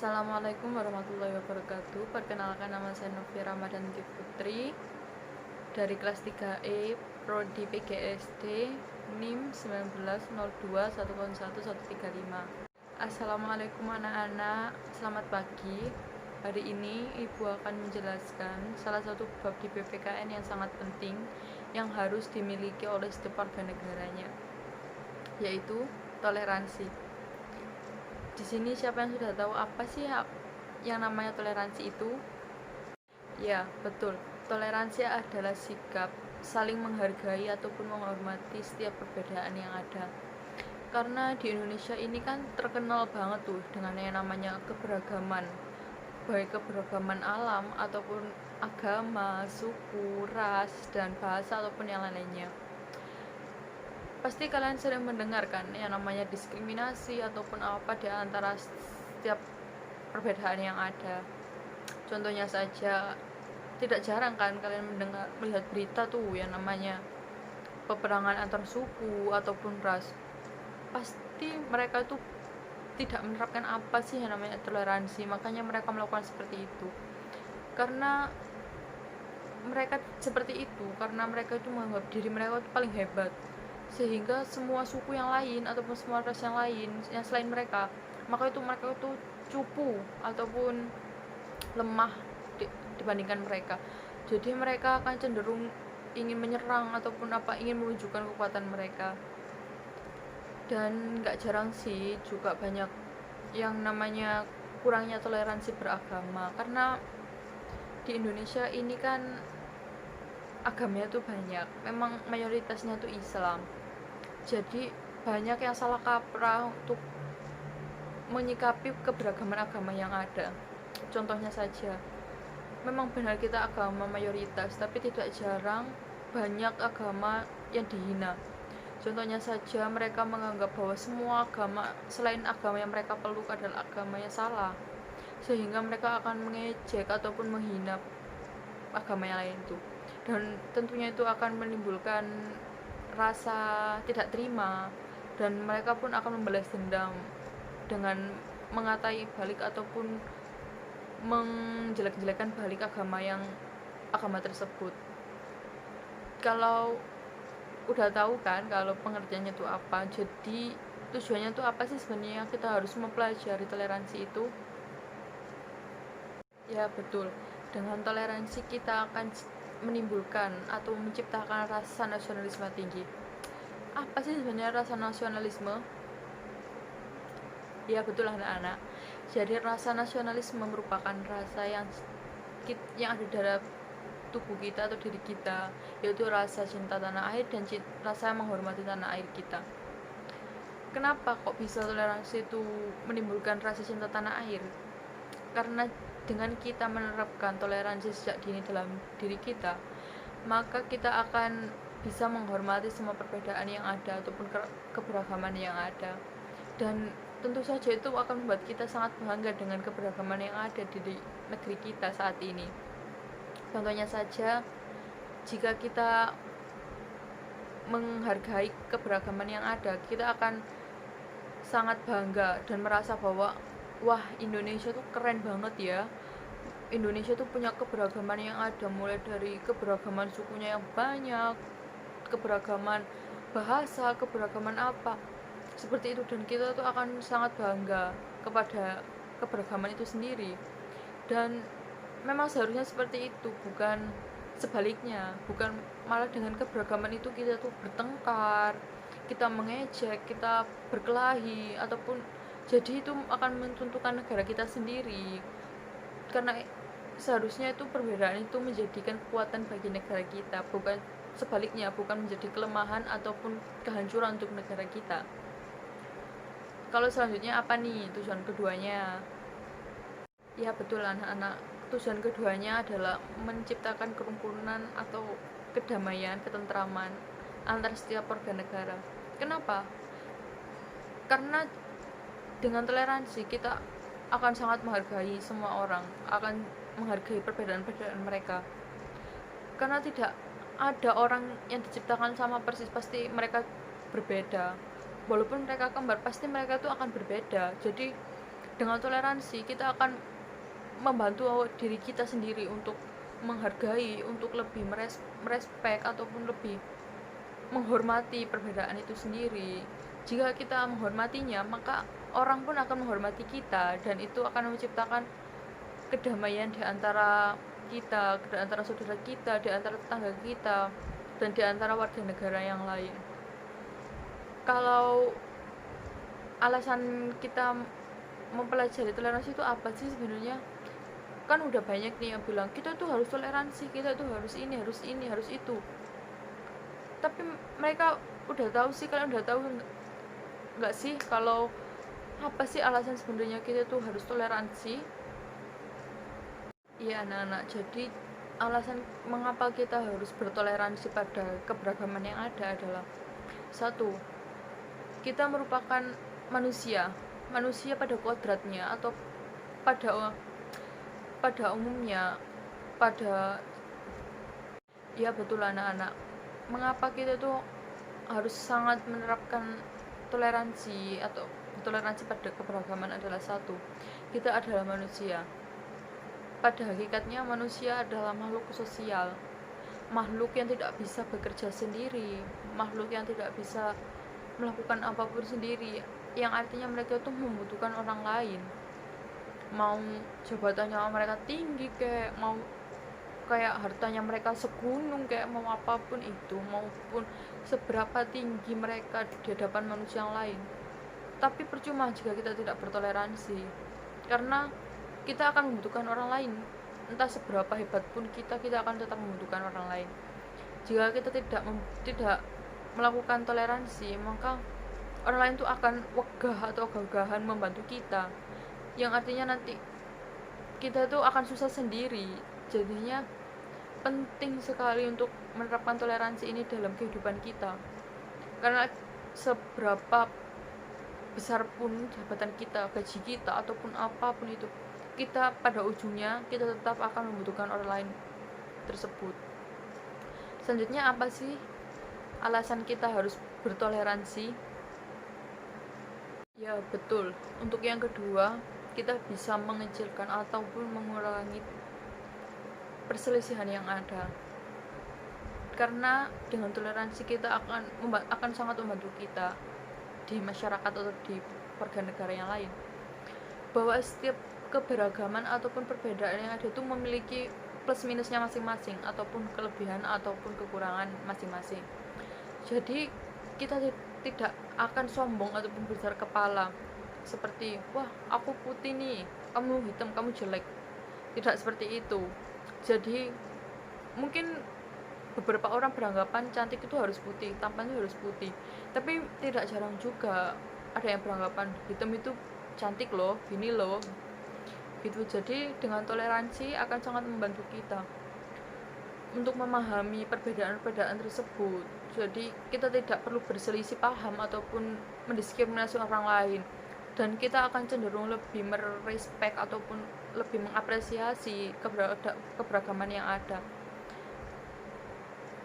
Assalamualaikum warahmatullahi wabarakatuh. Perkenalkan, nama saya Novia Ramadanti Putri dari kelas 3E Prodi PGSD NIM 1902101135. Assalamualaikum anak-anak, selamat pagi. Hari ini Ibu akan menjelaskan salah satu bab di PPKN yang sangat penting yang harus dimiliki oleh setiap warga negaranya, yaitu toleransi. Di sini siapa yang sudah tahu apa sih yang namanya toleransi itu? Ya, betul. Toleransi adalah sikap saling menghargai ataupun menghormati setiap perbedaan yang ada. Karena di Indonesia ini kan terkenal banget tuh dengan yang namanya keberagaman, baik keberagaman alam ataupun agama, suku, ras, dan bahasa ataupun yang lainnya. Pasti kalian sering mendengarkan yang namanya diskriminasi ataupun apa di antara setiap perbedaan yang ada. Contohnya saja, tidak jarang kan kalian melihat berita tuh yang namanya peperangan antar suku ataupun ras. Pasti mereka tuh tidak menerapkan apa sih yang namanya toleransi, makanya mereka melakukan seperti itu. Karena mereka seperti itu, karena mereka itu menganggap diri mereka itu paling hebat, sehingga semua suku yang lain ataupun semua ras yang lain yang selain mereka mereka itu cupu ataupun lemah dibandingkan mereka. Jadi mereka akan cenderung ingin menyerang ataupun ingin menunjukkan kekuatan mereka. Dan gak jarang sih juga banyak yang namanya kurangnya toleransi beragama, karena di Indonesia ini kan agamanya tuh banyak, memang mayoritasnya tuh Islam. Jadi banyak yang salah kaprah untuk menyikapi keberagaman agama yang ada. Contohnya saja, memang benar kita agama mayoritas, tapi tidak jarang banyak agama yang dihina. Contohnya saja, mereka menganggap bahwa semua agama selain agama yang mereka peluk adalah agama yang salah, sehingga mereka akan mengejek ataupun menghina agama yang lain itu. Dan tentunya itu akan menimbulkan rasa tidak terima, dan mereka pun akan membalas dendam dengan mengatai balik ataupun menjelek-jelekan balik agama tersebut. Kalau udah tahu kan kalau pengertiannya itu apa, jadi tujuannya itu apa sih sebenarnya kita harus mempelajari toleransi itu? Ya betul, dengan toleransi kita akan menimbulkan atau menciptakan rasa nasionalisme tinggi. Apa sih sebenarnya rasa nasionalisme? Ya betul anak-anak. Jadi rasa nasionalisme merupakan rasa yang ada dalam tubuh kita atau diri kita, yaitu rasa cinta tanah air dan rasa menghormati tanah air kita. Kenapa kok bisa toleransi itu menimbulkan rasa cinta tanah air? Karena dengan kita menerapkan toleransi sejak dini dalam diri kita, maka kita akan bisa menghormati semua perbedaan yang ada ataupun keberagaman yang ada. Dan tentu saja itu akan membuat kita sangat bangga dengan keberagaman yang ada di negeri kita saat ini. Contohnya saja, jika kita menghargai keberagaman yang ada, kita akan sangat bangga dan merasa bahwa wah, Indonesia tuh keren banget ya. Indonesia tuh punya keberagaman yang ada, mulai dari keberagaman sukunya yang banyak, keberagaman bahasa, keberagaman apa seperti itu, dan kita tuh akan sangat bangga kepada keberagaman itu sendiri. Dan memang seharusnya seperti itu, bukan sebaliknya, bukan malah dengan keberagaman itu kita tuh bertengkar, kita mengejek, kita berkelahi, ataupun jadi itu akan menentukan negara kita sendiri. Karena seharusnya itu perbedaan itu menjadikan kekuatan bagi negara kita, bukan sebaliknya, bukan menjadi kelemahan ataupun kehancuran untuk negara kita. Kalau selanjutnya apa nih tujuan keduanya? Ya betul anak-anak, tujuan keduanya adalah menciptakan kerukunan atau kedamaian, ketentraman antar setiap warga negara. Kenapa? Karena dengan toleransi kita akan sangat menghargai semua orang, akan menghargai perbedaan-perbedaan mereka. Karena tidak ada orang yang diciptakan sama persis, pasti mereka berbeda. Walaupun mereka kembar, pasti mereka tuh akan berbeda. Jadi dengan toleransi kita akan membantu diri kita sendiri untuk menghargai, untuk lebih merespek ataupun lebih menghormati perbedaan itu sendiri. Jika kita menghormatinya, maka orang pun akan menghormati kita, dan itu akan menciptakan kedamaian di antara kita, di antara saudara kita, di antara tetangga kita, dan di antara warga negara yang lain. Kalau alasan kita mempelajari toleransi itu apa sih sebenarnya? Kan udah banyak nih yang bilang kita tuh harus toleransi, kita tuh harus ini, harus itu. Tapi mereka udah tahu sih, kalian udah tahu nggak sih kalau apa sih alasan sebenarnya kita tuh harus toleransi? Iya anak-anak, jadi alasan mengapa kita harus bertoleransi pada keberagaman yang ada adalah satu, kita merupakan manusia pada kodratnya atau pada umumnya, ya betul anak-anak, mengapa kita tuh harus sangat menerapkan toleransi pada keberagaman adalah satu, kita adalah manusia. Pada hakikatnya manusia adalah makhluk sosial, makhluk yang tidak bisa bekerja sendiri, makhluk yang tidak bisa melakukan apapun sendiri, yang artinya mereka tuh membutuhkan orang lain. Mau jabatannya mereka tinggi kayak, mau kayak hartanya mereka segunung kayak, mau apapun itu, maupun seberapa tinggi mereka di hadapan manusia yang lain, tapi percuma jika kita tidak bertoleransi, karena kita akan membutuhkan orang lain. Entah seberapa hebat pun kita akan tetap membutuhkan orang lain. Jika kita tidak melakukan toleransi, maka orang lain itu akan wegah atau gagahan membantu kita, yang artinya nanti kita tuh akan susah sendiri. Jadinya penting sekali untuk menerapkan toleransi ini dalam kehidupan kita, karena seberapa besar pun jabatan kita, gaji kita, ataupun apapun itu, kita pada ujungnya kita tetap akan membutuhkan orang lain tersebut. Selanjutnya apa sih alasan kita harus bertoleransi? Ya betul, untuk yang kedua, kita bisa mengecilkan ataupun mengurangi perselisihan yang ada, karena dengan toleransi kita akan sangat membantu kita di masyarakat atau di warga negara yang lain, bahwa setiap keberagaman ataupun perbedaan yang ada itu memiliki plus minusnya masing-masing, ataupun kelebihan ataupun kekurangan masing-masing. Jadi kita tidak akan sombong ataupun besar kepala seperti, wah aku putih nih, kamu hitam, kamu jelek. Tidak seperti itu. Jadi mungkin beberapa orang beranggapan cantik itu harus putih, tampan itu harus putih, tapi tidak jarang juga ada yang beranggapan hitam itu cantik loh, gini loh gitu. Jadi dengan toleransi akan sangat membantu kita untuk memahami perbedaan-perbedaan tersebut. Jadi kita tidak perlu berselisih paham ataupun mendiskriminasi orang lain, dan kita akan cenderung lebih merespek ataupun lebih mengapresiasi keberagaman yang ada.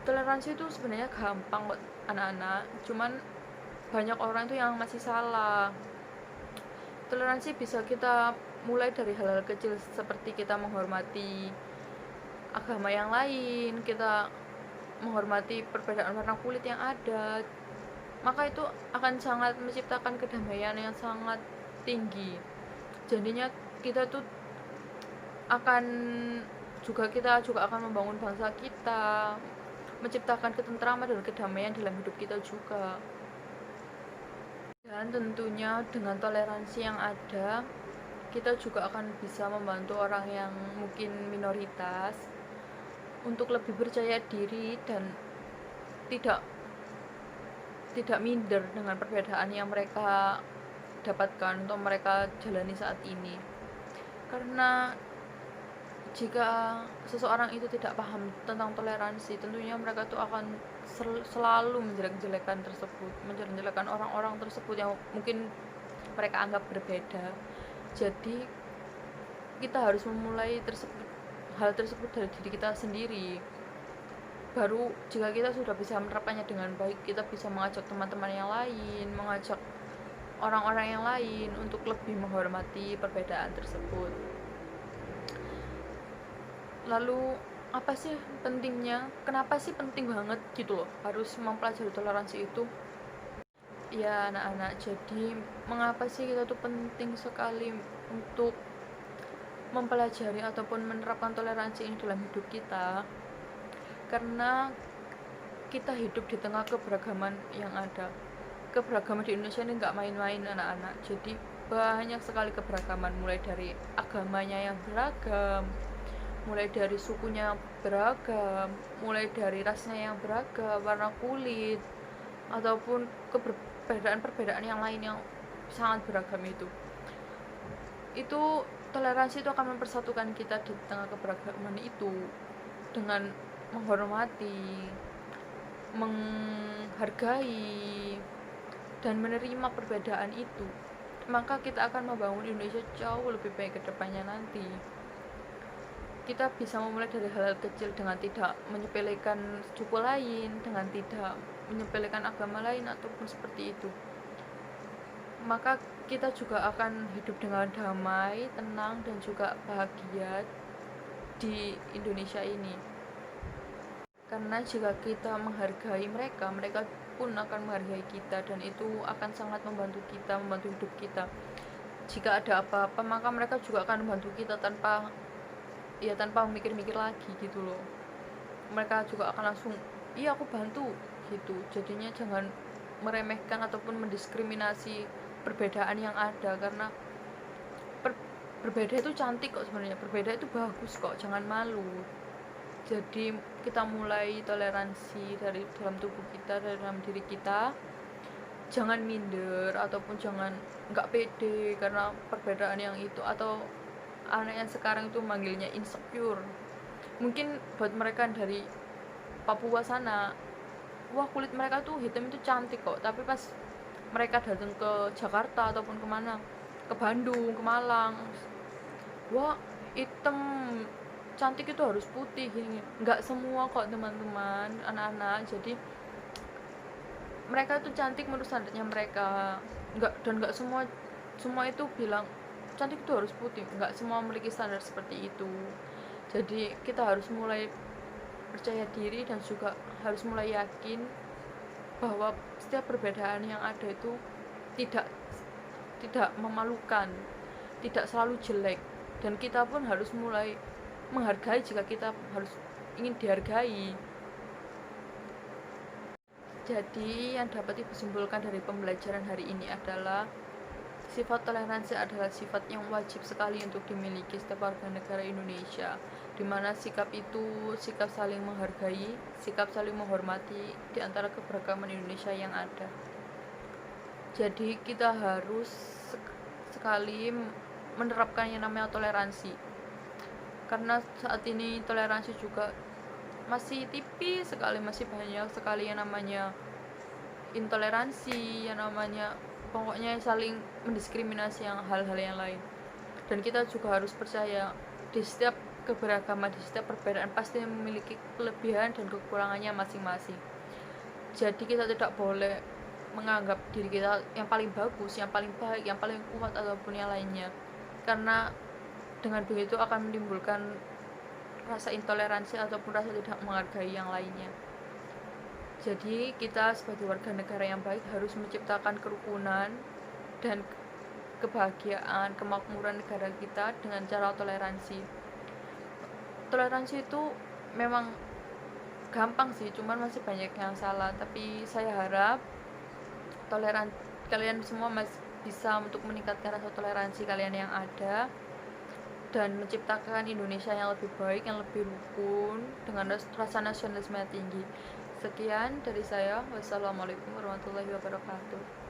Toleransi itu sebenarnya gampang kok anak-anak, cuman banyak orang itu yang masih salah. Toleransi bisa kita mulai dari hal-hal kecil, seperti kita menghormati agama yang lain, kita menghormati perbedaan warna kulit yang ada, maka itu akan sangat menciptakan kedamaian yang sangat tinggi. Jadinya kita juga akan membangun bangsa kita, menciptakan ketentraman dan kedamaian dalam hidup kita juga. Dan tentunya dengan toleransi yang ada, kita juga akan bisa membantu orang yang mungkin minoritas untuk lebih percaya diri dan tidak minder dengan perbedaan yang mereka dapatkan atau mereka jalani saat ini. Karena jika seseorang itu tidak paham tentang toleransi, tentunya mereka tuh akan selalu menjelek-jelekan orang-orang tersebut yang mungkin mereka anggap berbeda. Jadi kita harus memulai hal tersebut dari diri kita sendiri. Baru jika kita sudah bisa menerapkannya dengan baik, kita bisa mengajak teman-teman yang lain, mengajak orang-orang yang lain untuk lebih menghormati perbedaan tersebut. Lalu apa sih pentingnya? Kenapa sih penting banget gitu loh harus mempelajari toleransi itu? Ya anak-anak, jadi mengapa sih kita tuh penting sekali untuk mempelajari ataupun menerapkan toleransi ini dalam hidup kita? Karena kita hidup di tengah keberagaman yang ada. Keberagaman di Indonesia ini nggak main-main anak-anak, jadi banyak sekali keberagaman, mulai dari agamanya yang beragam, mulai dari sukunya beragam, mulai dari rasnya yang beragam, warna kulit, ataupun perbedaan-perbedaan yang lain yang sangat beragam itu toleransi itu akan mempersatukan kita di tengah keberagaman itu dengan menghormati, menghargai, dan menerima perbedaan itu. Maka kita akan membangun Indonesia jauh lebih baik ke depannya nanti. Kita bisa memulai dari hal-hal kecil dengan tidak menyepelekan suku lain, dengan tidak menyepelekan agama lain ataupun seperti itu. Maka kita juga akan hidup dengan damai, tenang, dan juga bahagia di Indonesia ini. Karena jika kita menghargai mereka, mereka pun akan menghargai kita, dan itu akan sangat membantu kita, membantu hidup kita. Jika ada apa-apa, maka mereka juga akan membantu kita tanpa mikir-mikir lagi gitu loh. Mereka juga akan langsung, iya aku bantu gitu. Jadinya jangan meremehkan ataupun mendiskriminasi perbedaan yang ada, karena berbeda itu cantik kok sebenarnya, berbeda itu bagus kok, jangan malu. Jadi kita mulai toleransi dari dalam tubuh kita, dari dalam diri kita. Jangan minder ataupun jangan nggak pede karena perbedaan yang itu, atau anak yang sekarang itu manggilnya insecure. Mungkin buat mereka dari Papua sana, wah kulit mereka tuh hitam itu cantik kok, tapi pas mereka datang ke Jakarta ataupun kemana, ke Bandung, ke Malang, wah hitam, cantik itu harus putih gini. Nggak semua kok teman-teman, anak-anak. Jadi mereka tuh cantik menurut standarnya mereka, nggak semua itu bilang cantik itu harus putih, nggak semua memiliki standar seperti itu. Jadi kita harus mulai percaya diri dan juga harus mulai yakin bahwa setiap perbedaan yang ada itu tidak memalukan, tidak selalu jelek, dan kita pun harus mulai menghargai jika kita harus ingin dihargai. Jadi yang dapat disimpulkan dari pembelajaran hari ini adalah sifat toleransi adalah sifat yang wajib sekali untuk dimiliki setiap warga negara Indonesia, di mana sikap itu sikap saling menghargai, sikap saling menghormati di antara keberagaman Indonesia yang ada. Jadi kita harus sekali menerapkan yang namanya toleransi, karena saat ini toleransi juga masih tipis sekali, masih banyak sekali yang namanya intoleransi, yang namanya pokoknya saling mendiskriminasi yang hal-hal yang lain. Dan kita juga harus percaya di setiap keberagaman, di setiap perbedaan pasti memiliki kelebihan dan kekurangannya masing-masing. Jadi kita tidak boleh menganggap diri kita yang paling bagus, yang paling baik, yang paling kuat ataupun yang lainnya, karena dengan begitu akan menimbulkan rasa intoleransi ataupun rasa tidak menghargai yang lainnya. Jadi kita sebagai warga negara yang baik harus menciptakan kerukunan dan kebahagiaan, kemakmuran negara kita dengan cara toleransi. Toleransi itu memang gampang sih, cuman masih banyak yang salah. Tapi saya harap kalian semua masih bisa untuk meningkatkan rasa toleransi kalian yang ada dan menciptakan Indonesia yang lebih baik, yang lebih rukun dengan rasa nasionalisme yang tinggi. Sekian dari saya. Wassalamualaikum warahmatullahi wabarakatuh.